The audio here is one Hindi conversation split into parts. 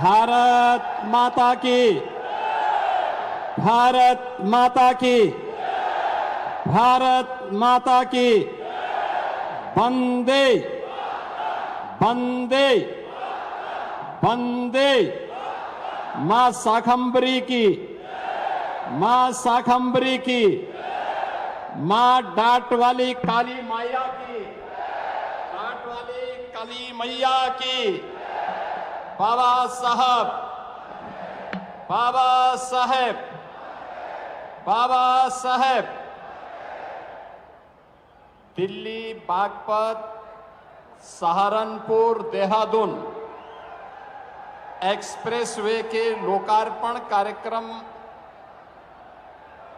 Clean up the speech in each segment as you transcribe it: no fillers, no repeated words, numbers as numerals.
भारत माता की, भारत माता की, भारत माता की। वंदे वंदे वंदे। मां शाकंभरी की, मां शाकंभरी की, मां डाट वाली काली मैया की, डाट वाली काली मैया की। बाबा साहब, बाबा साहब, बाबा साहब। दिल्ली बागपत सहारनपुर देहरादून एक्सप्रेसवे के लोकार्पण कार्यक्रम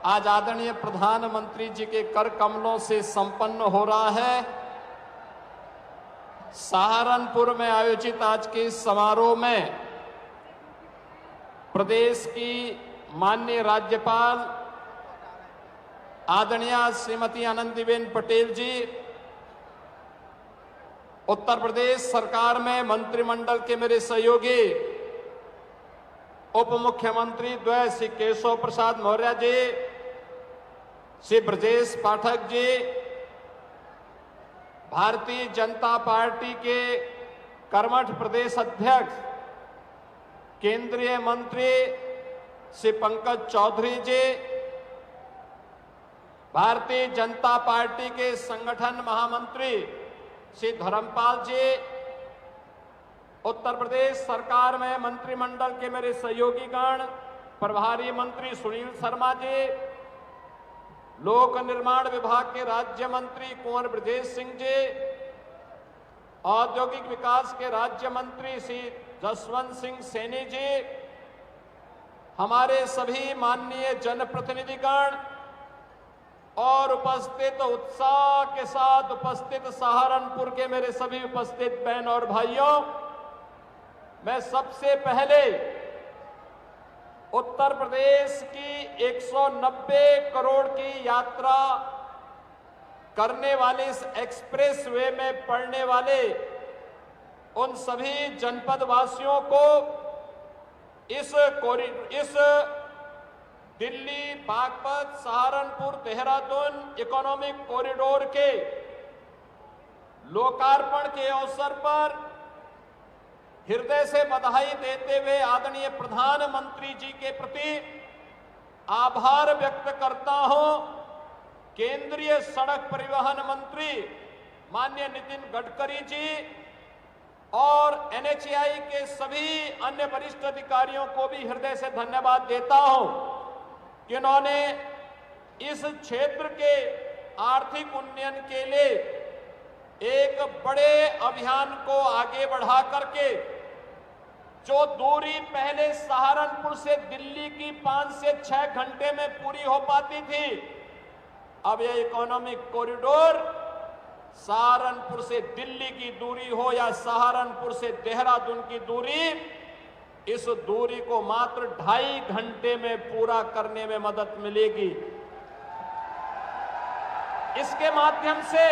आज आदरणीय प्रधानमंत्री जी के कर कमलों से संपन्न हो रहा है। सहारनपुर में आयोजित आज के इस समारोह में प्रदेश की माननीय राज्यपाल आदरणीय श्रीमती आनंदीबेन पटेल जी, उत्तर प्रदेश सरकार में मंत्रिमंडल के मेरे सहयोगी उप मुख्यमंत्री द्वय श्री केशव प्रसाद मौर्य जी, श्री ब्रजेश पाठक जी, भारतीय जनता पार्टी के कर्मठ प्रदेश अध्यक्ष केंद्रीय मंत्री श्री पंकज चौधरी जी, भारतीय जनता पार्टी के संगठन महामंत्री श्री धर्मपाल जी, उत्तर प्रदेश सरकार में मंत्रिमंडल के मेरे सहयोगीगण प्रभारी मंत्री सुनील शर्मा जी, लोक निर्माण विभाग के राज्य मंत्री कुंवर ब्रजेश सिंह जी, औद्योगिक विकास के राज्य मंत्री श्री जसवंत सिंह सैनी जी, हमारे सभी माननीय जनप्रतिनिधिगण और उपस्थित उत्साह के साथ उपस्थित सहारनपुर के मेरे सभी उपस्थित बहन और भाइयों, मैं सबसे पहले उत्तर प्रदेश की 190 करोड़ की यात्रा करने वाले इस एक्सप्रेसवे में पड़ने वाले उन सभी जनपद वासियों को इस दिल्ली बागपत सहारनपुर देहरादून इकोनॉमिक कॉरिडोर के लोकार्पण के अवसर पर हृदय से बधाई देते हुए आदरणीय प्रधानमंत्री जी के प्रति आभार व्यक्त करता हूं। केंद्रीय सड़क परिवहन मंत्री माननीय नितिन गडकरी जी और एनएचएआई के सभी अन्य वरिष्ठ अधिकारियों को भी हृदय से धन्यवाद देता हूं कि उन्होंने इस क्षेत्र के आर्थिक उन्नयन के लिए एक बड़े अभियान को आगे बढ़ा करके जो दूरी पहले सहारनपुर से दिल्ली की 5 से 6 घंटे में पूरी हो पाती थी, अब यह इकोनॉमिक कॉरिडोर सहारनपुर से दिल्ली की दूरी हो या सहारनपुर से देहरादून की दूरी, इस दूरी को मात्र 2.5 घंटे में पूरा करने में मदद मिलेगी। इसके माध्यम से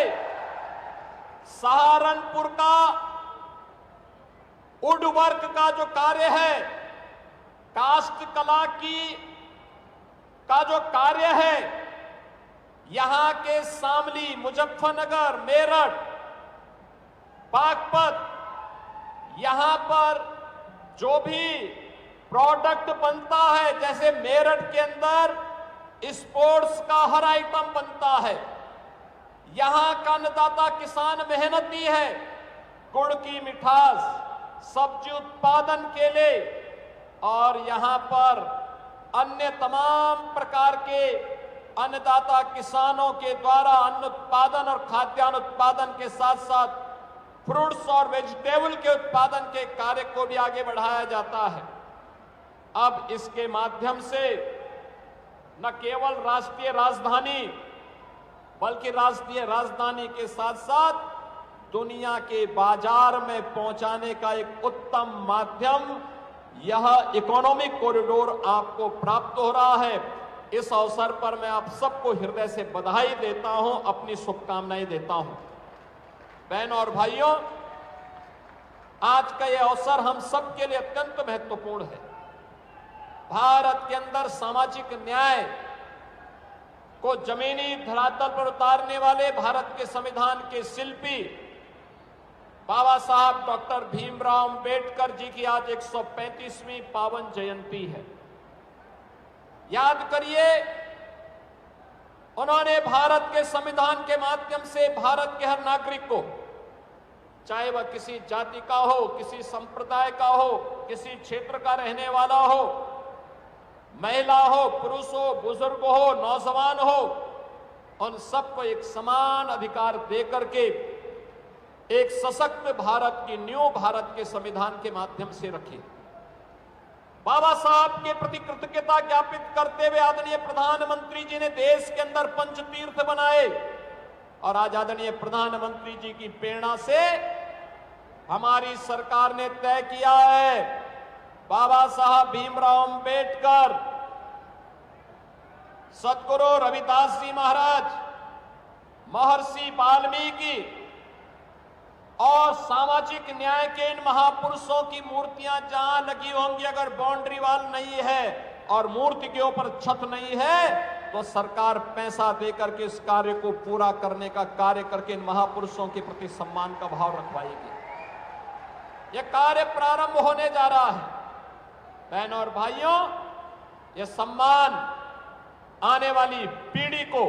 सहारनपुर का वुड वर्क का जो कार्य है, काष्ठ कला का जो कार्य है, यहां के शामली, मुजफ्फरनगर, मेरठ, बागपत, यहां पर जो भी प्रोडक्ट बनता है, जैसे मेरठ के अंदर स्पोर्ट्स का हर आइटम बनता है, यहां का अन्नदाता किसान मेहनती है, गुड़ की मिठास, सब्जी उत्पादन के लिए, और यहां पर अन्य तमाम प्रकार के अन्नदाता किसानों के द्वारा अन्न उत्पादन और खाद्यान्न उत्पादन के साथ साथ फ्रूट्स और वेजिटेबल के उत्पादन के कार्य को भी आगे बढ़ाया जाता है। अब इसके माध्यम से न केवल राष्ट्रीय राजधानी बल्कि राष्ट्रीय राजधानी के साथ साथ दुनिया के बाजार में पहुंचाने का एक उत्तम माध्यम यह इकोनॉमिक कॉरिडोर आपको प्राप्त हो रहा है। इस अवसर पर मैं आप सबको हृदय से बधाई देता हूं, अपनी शुभकामनाएं देता हूं। बहनों और भाइयों, आज का यह अवसर हम सबके लिए अत्यंत महत्वपूर्ण है। भारत के अंदर सामाजिक न्याय को जमीनी धरातल पर उतारने वाले भारत के संविधान के शिल्पी बाबा साहब डॉक्टर भीमराव अंबेडकर जी की आज 135वीं पावन जयंती है। याद करिए, उन्होंने भारत के संविधान के माध्यम से भारत के हर नागरिक को, चाहे वह किसी जाति का हो, किसी संप्रदाय का हो, किसी क्षेत्र का रहने वाला हो, महिला हो, पुरुष हो, बुजुर्ग हो, नौजवान हो, उन सबको एक समान अधिकार देकर के एक सशक्त भारत की नींव भारत के संविधान के माध्यम से रखी। बाबा साहब के प्रति कृतज्ञता ज्ञापित करते हुए आदरणीय प्रधानमंत्री जी ने देश के अंदर पंचतीर्थ बनाए और आज आदरणीय प्रधानमंत्री जी की प्रेरणा से हमारी सरकार ने तय किया है, बाबा साहब भीमराव अंबेडकर, सदगुरु रविदास जी महाराज, महर्षि वाल्मीकि और सामाजिक न्याय के इन महापुरुषों की मूर्तियां जहां लगी होंगी, अगर बाउंड्री वॉल नहीं है और मूर्ति के ऊपर छत नहीं है, तो सरकार पैसा देकर के इस कार्य को पूरा करने का कार्य करके इन महापुरुषों के प्रति सम्मान का भाव रखवाएगी। यह कार्य प्रारंभ होने जा रहा है। बहनों और भाइयों, यह सम्मान आने वाली पीढ़ी को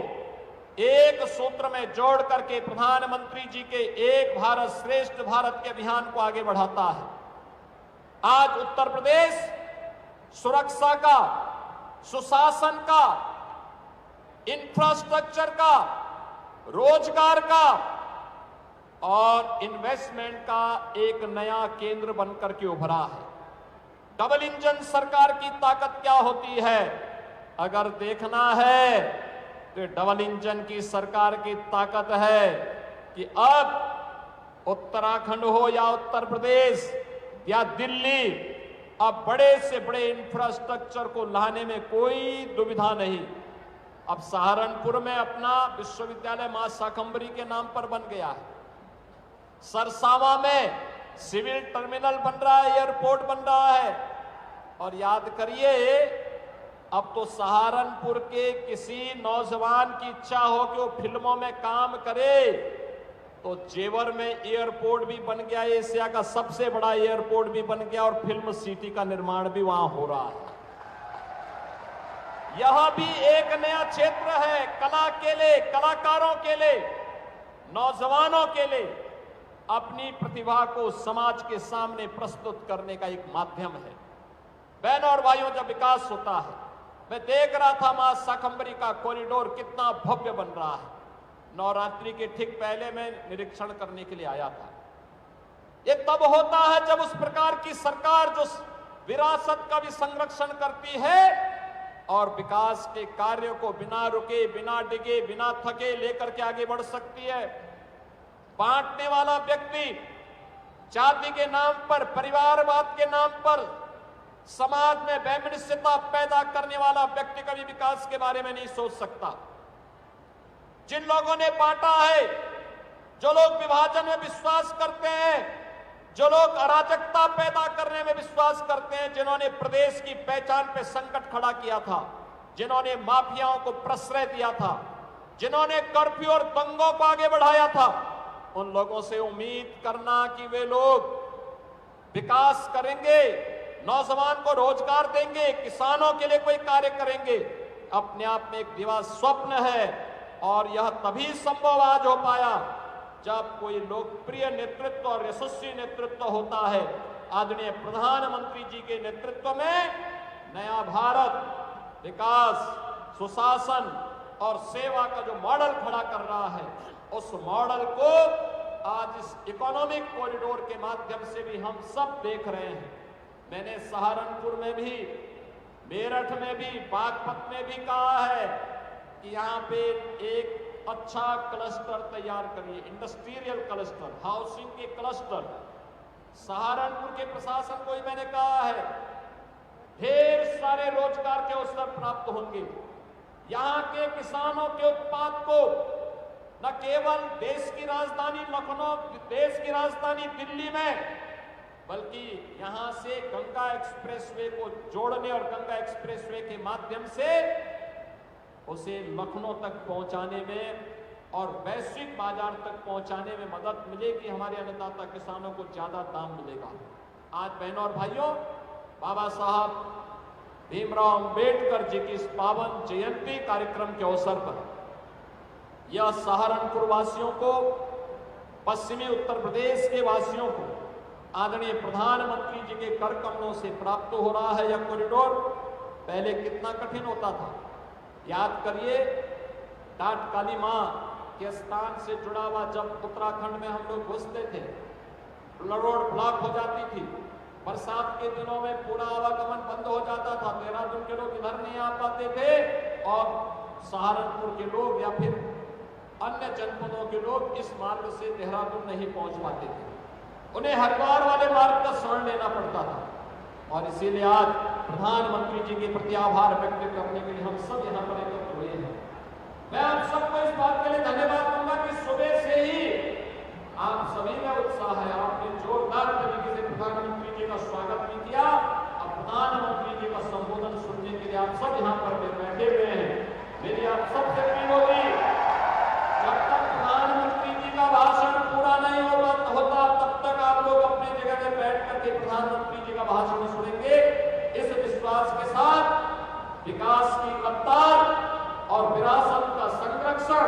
एक सूत्र में जोड़ करके प्रधानमंत्री जी के एक भारत श्रेष्ठ भारत के अभियान को आगे बढ़ाता है। आज उत्तर प्रदेश सुरक्षा का, सुशासन का, इंफ्रास्ट्रक्चर का, रोजगार का और इन्वेस्टमेंट का एक नया केंद्र बनकर के उभरा है। डबल इंजन सरकार की ताकत क्या होती है, अगर देखना है तो डबल इंजन की सरकार की ताकत है कि अब उत्तराखंड हो या उत्तर प्रदेश या दिल्ली, अब बड़े से बड़े इंफ्रास्ट्रक्चर को लाने में कोई दुविधा नहीं। अब सहारनपुर में अपना विश्वविद्यालय मां शाकंभरी के नाम पर बन गया है। सरसावा में सिविल टर्मिनल बन रहा है, एयरपोर्ट बन रहा है। और याद करिए, अब तो सहारनपुर के किसी नौजवान की इच्छा हो कि वो फिल्मों में काम करे, तो जेवर में एयरपोर्ट भी बन गया, एशिया का सबसे बड़ा एयरपोर्ट भी बन गया और फिल्म सिटी का निर्माण भी वहां हो रहा है। यह भी एक नया क्षेत्र है कला के लिए, कलाकारों के लिए, नौजवानों के लिए अपनी प्रतिभा को समाज के सामने प्रस्तुत करने का एक माध्यम है। बहनों और भाइयों, जब विकास होता है, मैं देख रहा था मां शाकंभरी का कॉरिडोर कितना भव्य बन रहा है। नवरात्रि के ठीक पहले मैं निरीक्षण करने के लिए आया था। ये तब होता है जब उस प्रकार की सरकार जो विरासत का भी संरक्षण करती है और विकास के कार्यों को बिना रुके, बिना डिगे, बिना थके लेकर के आगे बढ़ सकती है। बांटने वाला व्यक्ति जाति के नाम पर, परिवारवाद के नाम पर समाज में वैमनस्यता पैदा करने वाला व्यक्ति कभी विकास के बारे में नहीं सोच सकता। जिन लोगों ने बांटा है, जो लोग विभाजन में विश्वास करते हैं, जो लोग अराजकता पैदा करने में विश्वास करते हैं, जिन्होंने प्रदेश की पहचान पे संकट खड़ा किया था, जिन्होंने माफियाओं को प्रश्रय दिया था, जिन्होंने कर्फ्यू और दंगों को आगे बढ़ाया था, उन लोगों से उम्मीद करना कि वे लोग विकास करेंगे, नौजवान को रोजगार देंगे, किसानों के लिए कोई कार्य करेंगे, अपने आप में एक दिवा स्वप्न है। और यह तभी संभव आज हो पाया जब कोई लोकप्रिय नेतृत्व और यशस्वी नेतृत्व होता है। आदरणीय प्रधानमंत्री जी के नेतृत्व में नया भारत विकास, सुशासन और सेवा का जो मॉडल खड़ा कर रहा है, उस मॉडल को आज इस इकोनॉमिक कॉरिडोर के माध्यम से भी हम सब देख रहे हैं। मैंने सहारनपुर में भी, मेरठ में भी, बागपत में भी कहा है कि यहाँ पे एक अच्छा क्लस्टर तैयार करिए, इंडस्ट्रियल क्लस्टर, हाउसिंग के क्लस्टर। सहारनपुर के प्रशासन को ही मैंने कहा है, ढेर सारे रोजगार के अवसर प्राप्त होंगे। यहाँ के किसानों के उत्पाद को न केवल देश की राजधानी लखनऊ, देश की राजधानी दिल्ली में बल्कि यहां से गंगा एक्सप्रेसवे को जोड़ने और गंगा एक्सप्रेसवे के माध्यम से उसे लखनऊ तक पहुंचाने में और वैश्विक बाजार तक पहुंचाने में मदद मिलेगी। हमारे अन्नदाता किसानों को ज्यादा दाम मिलेगा। आज बहनों और भाइयों, बाबा साहब भीमराव अंबेडकर जी की इस पावन जयंती कार्यक्रम के अवसर पर यह सहारनपुर वासियों को, पश्चिमी उत्तर प्रदेश के वासियों को आदरणीय प्रधानमंत्री जी के कर कमलों से प्राप्त हो रहा है। यह कॉरिडोर पहले कितना कठिन होता था, याद करिए। टाट काली मां के स्थान से जुड़ा हुआ जब उत्तराखंड में हम लोग घुसते थे, रोड ब्लॉक हो जाती थी, बरसात के दिनों में पूरा आवागमन बंद हो जाता था। देहरादून के लोग इधर नहीं आ पाते थे और सहारनपुर के लोग या फिर अन्य जनपदों के लोग इस मार्ग से देहरादून नहीं पहुंच पाते थे। उन्हें हरिद्वार वाले मार्ग का शरण लेना पड़ता था। और इसीलिए आज प्रधानमंत्री जी के प्रति आभार व्यक्त करने के लिए हम सब यहाँ पर एकत्र हुए हैं। मैं आप सबको इस बात के लिए धन्यवाद दूंगा कि सुबह से ही आप सभी में उत्साह है। आपने जोरदार तरीके से प्रधानमंत्री जी का स्वागत भी किया और प्रधानमंत्री जी का संबोधन सुनने के लिए आप सब यहाँ पर बैठे हुए हैं। मेरी आप सबसे अपील होगी, जब तक प्रधानमंत्री जी का भाषण पूरा नहीं होता तब तक आप लोग अपनी जगह में बैठ करके प्रधानमंत्री जी का भाषण सुनेंगे। इस विश्वास के साथ विकास की रफ्तार और विरासत का संरक्षण,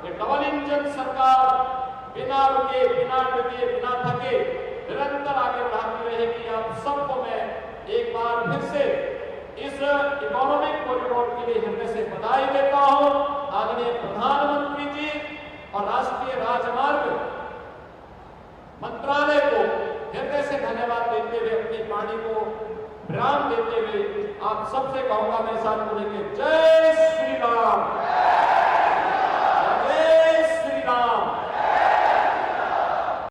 ये डबल इंजन सरकार बिना रुके, बिना डगे, बिना थके निरंतर आगे बढ़ाती रहेगी। आप सबको मैं एक बार फिर से इस इकोनॉमिक कॉरिडोर के लिए हृदय से बधाई देता हूं। आदरणीय प्रधानमंत्री जी और राष्ट्रीय राजमार्ग मंत्रालय को हृदय से धन्यवाद देते हुए, अपनी वाणी को विराम देते हुए आप सबसे कहूंगा, मैं साथ बोलेंगे, जय